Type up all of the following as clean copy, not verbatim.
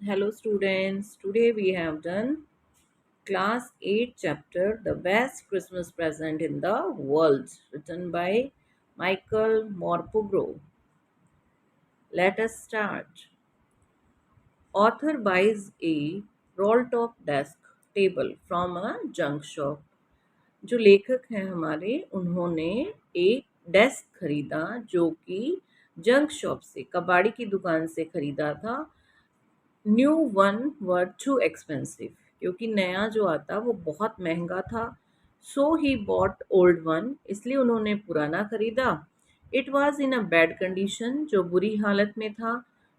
Hello students, today we have done class 8 chapter The Best Christmas Present in the World written by Michael Morpurgo. Let us start. Author buys a roll-top desk table from a junk shop. जो लेखक हैं हमारे उन्होंने एक desk खरीदा जो कि junk shop से कबाड़ी की दुकान से खरीदा था। New one were too expensive क्योंकि नया जो आता वो बहुत महंगा था। So he bought old one इसलिए उन्होंने पुराना खरीदा। It was in a bad condition जो बुरी हालत में था।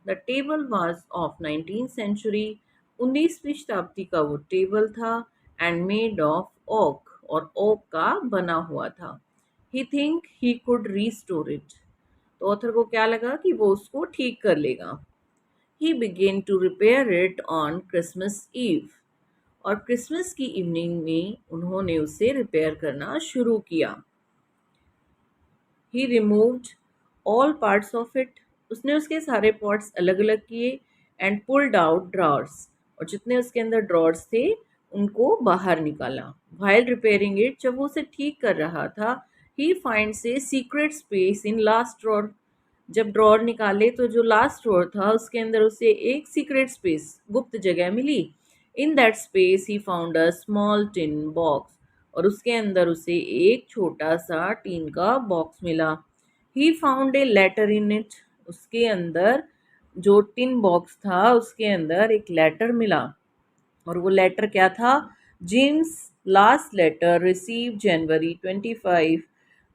The table was of 19th century 19वीं शताब्दी का वो टेबल था। एंड मेड ऑफ ओक और ओक का बना हुआ था। He think he could restore it तो ऑथर को क्या लगा कि वो उसको ठीक कर लेगा। He began to repair it on Christmas Eve. और क्रिसमस की इवनिंग में उन्होंने उसे रिपेयर करना शुरू किया। He removed all parts of it. उसने उसके सारे पार्ट्स अलग अलग किए एंड पुल्ड आउट ड्रॉर्स और जितने उसके अंदर ड्रॉर्स थे उनको बाहर निकाला। While repairing it, जब वो उसे ठीक कर रहा था, he finds a secret space in last drawer. जब ड्रॉर निकाले तो जो लास्ट ड्रॉर था उसके अंदर उसे एक सीक्रेट स्पेस गुप्त जगह मिली। In that space he found a small tin box और उसके अंदर उसे एक छोटा सा टीन का बॉक्स मिला। He found a letter in it उसके अंदर जो टिन बॉक्स था उसके अंदर एक लेटर मिला। और वो लेटर क्या था? जेम्स लास्ट लेटर रिसीव जनवरी 25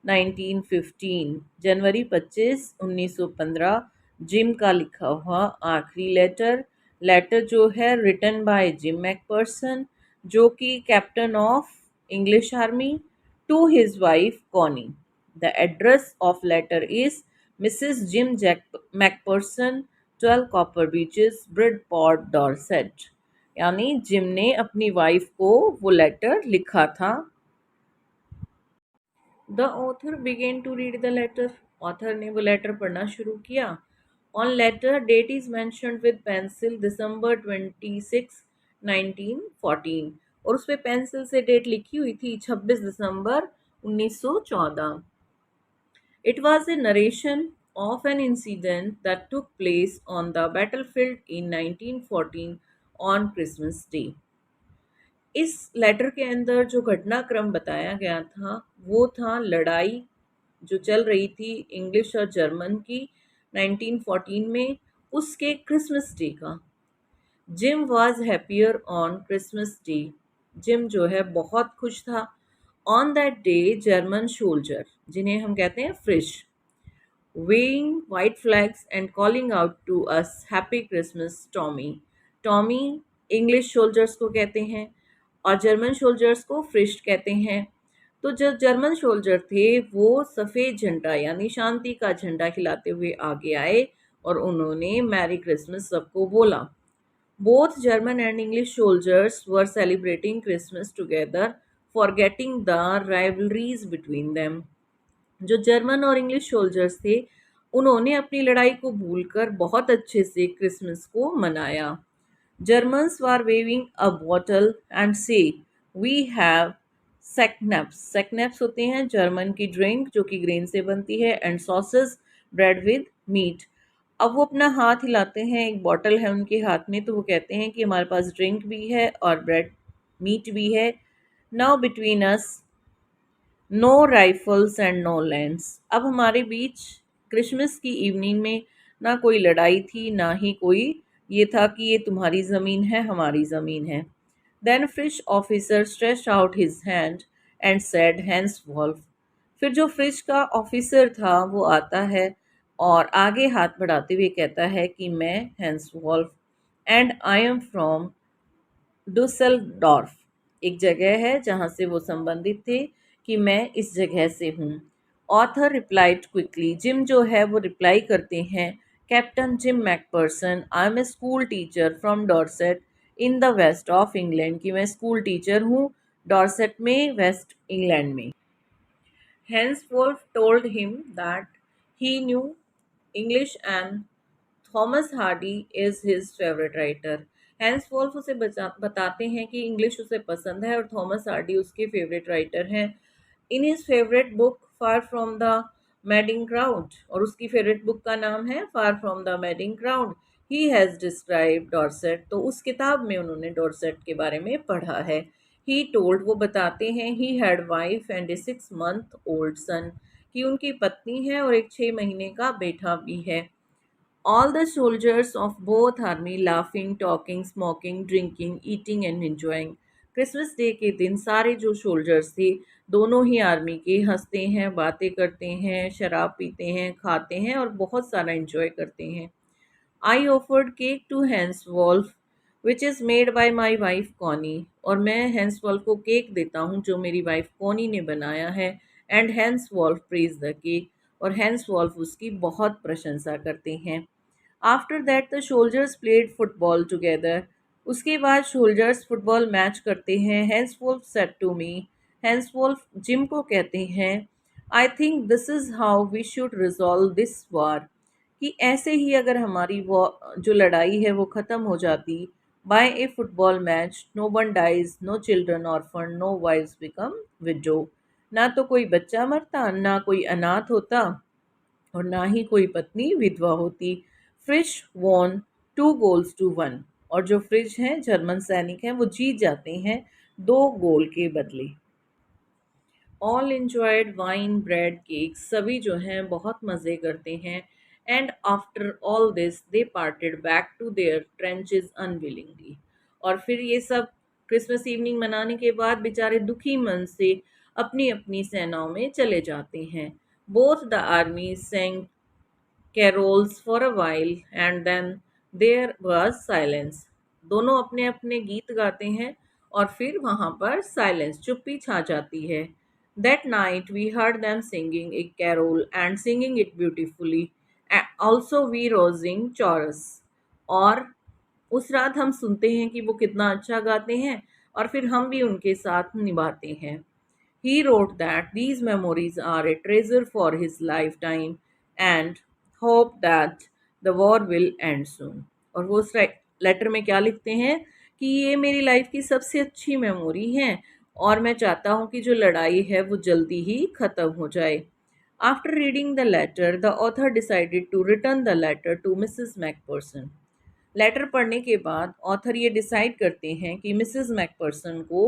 1915 जनवरी 25 1915 जिम का लिखा हुआ आखिरी लेटर। लेटर जो है रिटन बाय जिम मैकपर्सन जो कि captain of English army to his wife Connie. The address of letter is Mrs Jim Jack McPherson 12 Copper Beeches Bridport Dorset. यानी Jim ने अपनी वाइफ को वो लेटर लिखा था। The author began to read the letter author ने वो letter पढ़ना शुरू किया। On letter date is mentioned with pencil December 26 1914 और उस पे पेंसिल से डेट लिखी हुई थी 26 दिसंबर 1914। It was a narration of an incident that took place on the battlefield in 1914 on Christmas Day. इस लेटर के अंदर जो घटनाक्रम बताया गया था वो था लड़ाई जो चल रही थी इंग्लिश और जर्मन की 1914 में उसके क्रिसमस डे का। Gym was happier on Christmas day gym जो है बहुत खुश था। On that day German soldier जिन्हें हम कहते हैं फ्रिश waving white flags and calling out to us happy Christmas Tommy। Tommy English soldiers को कहते हैं और जर्मन सोल्जर्स को फ्रिश कहते हैं। तो जो जर्मन सोल्जर थे वो सफ़ेद झंडा यानी शांति का झंडा खिलाते हुए आगे आए और उन्होंने मैरी क्रिसमस सबको बोला। Both German and English soldiers were celebrating Christmas together forgetting the rivalries between them. जो जर्मन और इंग्लिश सोल्जर्स थे उन्होंने अपनी लड़ाई को भूलकर बहुत अच्छे से क्रिसमस को मनाया। Germans were waving a bottle and say we have schnapps schnapps होते हैं जर्मन की ड्रिंक जो कि ग्रेन से बनती है and sausages bread with meat. अब वो अपना हाथ हिलाते हैं एक बॉटल है उनके हाथ में तो वो कहते हैं कि हमारे पास ड्रिंक भी है और ब्रेड मीट भी है। Now between us no rifles and no lands. अब हमारे बीच क्रिसमस की इवनिंग में ना कोई लड़ाई थी ना ही कोई ये था कि ये तुम्हारी ज़मीन है हमारी ज़मीन है। Then fish officer stretch out his hand and said Hans Wolf. फिर जो फिश का ऑफिसर था वो आता है और आगे हाथ बढ़ाते हुए कहता है कि मैं Hans Wolf and I am from Dusseldorf. एक जगह है जहाँ से वो संबंधित थे कि मैं इस जगह से हूँ। ऑथर रिप्लाइड क्विकली जिम जो है वो रिप्लाई करते हैं captain Jim McPherson I am a school teacher from Dorset in the west of England कि मैं स्कूल टीचर हूँ डॉर्सेट में वेस्ट इंग्लैंड में। Henceforth told him that he knew English and Thomas Hardy is his favourite writer. Hans Wolf उसे बताते हैं कि English उसे पसंद है और थॉमस हार्डी उसके फेवरेट राइटर हैं। In his favourite book Far from the Madding Crowd, और उसकी फेवरेट बुक का नाम है फार from the Madding crowd, he has describe Dorset. तो उस किताब में उन्होंने डॉर्सेट के बारे में पढ़ा है। ही टोल्ड, वो बताते हैं, he had wife and A 6 month old son, कि उनकी पत्नी है और एक 6 महीने का बेटा भी है। All the soldiers of both army laughing, talking, smoking, drinking, eating and enjoying. Christmas day के दिन सारे जो सोल्जर्स थे दोनों ही आर्मी के हंसते हैं, बातें करते हैं, शराब पीते हैं, खाते हैं और बहुत सारा एंजॉय करते हैं। I offered cake to Hans Wolf which is made by my wife Connie, और मैं हैंस वॉल्फ को केक देता हूँ जो मेरी वाइफ कॉनी ने बनाया है। And Hans Wolf praise the cake, और हैंस वॉल्फ उसकी बहुत प्रशंसा करते हैं। After that the soldiers played football together, उसके बाद सोल्जर्स फुटबॉल मैच करते हैं। Hans Wolf said to me, Hans Wolf Jim को कहते हैं, I think this is how we should resolve this war, कि ऐसे ही अगर हमारी वो जो लड़ाई है वो ख़त्म हो जाती by a football match, no one dies, no children orphan, no wives become widow, ना तो कोई बच्चा मरता, ना कोई अनाथ होता और ना ही कोई पत्नी विधवा होती। फ्रिश वॉन 2 goals to 1, और जो फ्रिज हैं जर्मन सैनिक हैं वो जीत जाते हैं 2 गोल के बदले। All enjoyed wine bread cake, सभी जो हैं बहुत मज़े करते हैं। And after all this they parted back to their trenches unwillingly, और फिर ये सब क्रिसमस इवनिंग मनाने के बाद बेचारे दुखी मन से अपनी अपनी सेनाओं में चले जाते हैं। Both the army sang carols for a while and then there was silence, दोनों अपने अपने गीत गाते हैं और फिर वहां पर साइलेंस, चुप्पी छा जाती है। That night we heard them singing a carol and singing it beautifully, and also we rosing chorus, और उस रात हम सुनते हैं कि वो कितना अच्छा गाते हैं और फिर हम भी उनके साथ निभाते हैं। He wrote that these memories are a treasure for his lifetime and hope that the war will end soon. और वो उस लेटर में क्या लिखते हैं कि ये मेरी लाइफ की सबसे अच्छी मेमोरी है और मैं चाहता हूँ कि जो लड़ाई है वो जल्दी ही ख़त्म हो जाए। After reading the letter the author decided to return the letter to Mrs McPherson. Letter पढ़ने के बाद ऑथर ये डिसाइड करते हैं कि मिसेस मैकपर्सन को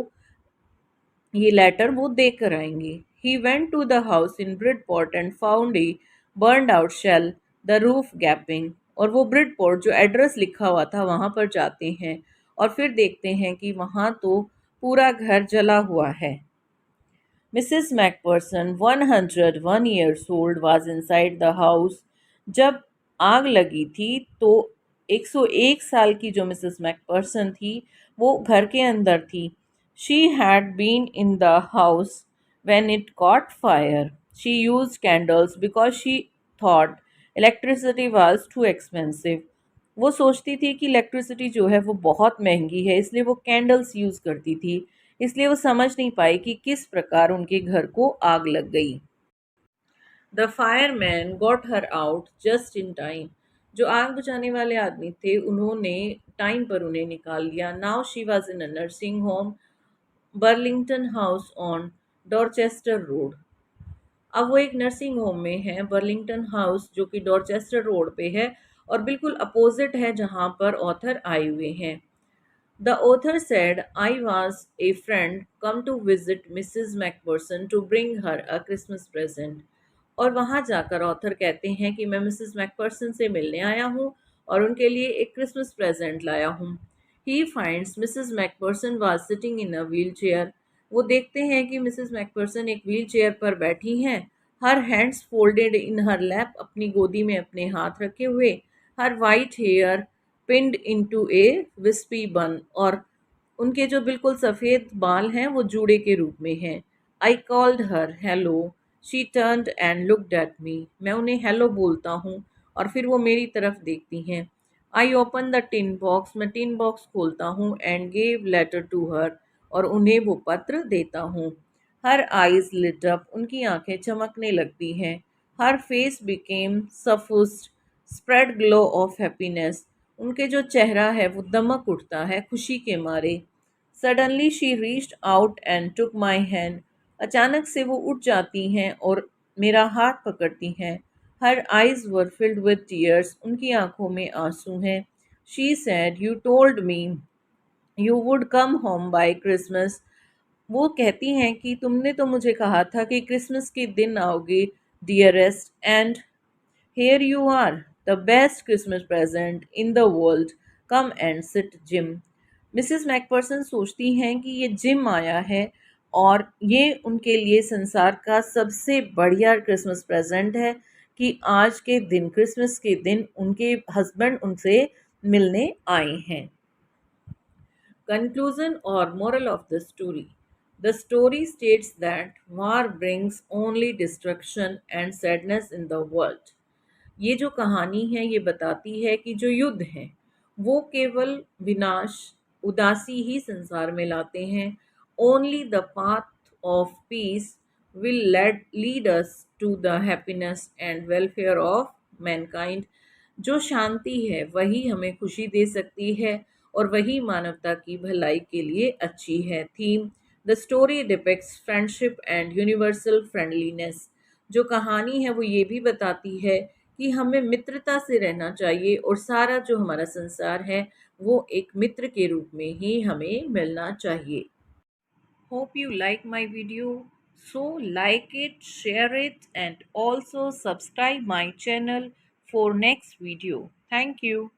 ये लेटर वो देख कर आएंगे। He went to the house in Bridport and found a burned out shell, the roof gaping, और वो ब्रिडपोर्ट जो एड्रेस लिखा हुआ था वहाँ पर जाते हैं और फिर देखते हैं कि वहाँ तो पूरा घर जला हुआ है। Mrs McPherson 101 years old was inside the house। जब आग लगी थी तो 101 साल की जो मिसेस मैकपर्सन थी वो घर के अंदर थी। She had been in the house when it caught fire। She used candles because she thought electricity was too expensive। वो सोचती थी कि इलेक्ट्रिसिटी जो है वो बहुत महंगी है, इसलिए वो कैंडल्स यूज़ करती थी। इसलिए वो समझ नहीं पाई कि किस प्रकार उनके घर को आग लग गई। The fireman got her out just in time. जो आग बुझाने वाले आदमी थे उन्होंने टाइम पर उन्हें निकाल लिया। Now she was in a nursing home, Burlington house on Dorchester road. अब वो एक नर्सिंग होम में है, बर्लिंगटन हाउस, जो कि डॉर्चेस्टर रोड पे है और बिल्कुल अपोजिट है जहाँ पर ऑथर आए हुए हैं। The author said, I was a friend come to visit Mrs. Macpherson to bring her a Christmas present। और वहाँ जाकर ऑथर कहते हैं कि मैं मिसेस मैकपर्सन से मिलने आया हूँ और उनके लिए एक क्रिसमस प्रेजेंट लाया हूँ। He finds Mrs McPherson was sitting in a wheelchair. वो देखते हैं कि मिसेस मैकपर्सन एक व्हील चेयर पर बैठी हैं, her hands folded in her lap, अपनी गोदी में अपने हाथ रखे हुए, her white hair pinned into a wispy bun, और उनके जो बिल्कुल सफ़ेद बाल हैं वो जूड़े के रूप में हैं। I called her hello, she turned and looked at me. मैं उन्हें हेलो बोलता हूँ और फिर वो मेरी तरफ देखती हैं। I open the tin box, मैं टिन बॉक्स खोलता हूँ, and gave letter to her, और उन्हें वो पत्र देता हूँ। हर आइज लिट अप, उनकी आंखें चमकने लगती हैं। Her face became suffused, spread glow of happiness. उनके जो चेहरा है वो दमक उठता है खुशी के मारे। Suddenly she reached out and took my hand. अचानक से वो उठ जाती हैं और मेरा हाथ पकड़ती हैं। Her eyes were filled with tears. उनकी आंखों में आंसू हैं। She said, you told me you would come home by Christmas. वो कहती हैं कि तुमने तो मुझे कहा था कि क्रिसमस के दिन आओगे dearest, and here you are, the best Christmas present in the world. Come and sit, Jim. Mrs McPherson सोचती हैं कि ये जिम आया है और ये उनके लिए संसार का सबसे बढ़िया क्रिसमस प्रेजेंट है कि आज के दिन, क्रिसमस के दिन, उनके हस्बैंड उनसे मिलने आए हैं। Conclusion or moral of the story. The story states that war brings only destruction and sadness in the world. ये जो कहानी है ये बताती है कि जो युद्ध हैं वो केवल विनाश, उदासी ही संसार में लाते हैं। Only the path of peace will lead us to the happiness and welfare of mankind. जो शांति है वही हमें खुशी दे सकती है और वही मानवता की भलाई के लिए अच्छी है। Theme: the story depicts friendship and universal friendliness. जो कहानी है वो ये भी बताती है कि हमें मित्रता से रहना चाहिए और सारा जो हमारा संसार है वो एक मित्र के रूप में ही हमें मिलना चाहिए। Hope you like my video. So like it, share it and also subscribe my channel for next video. Thank you.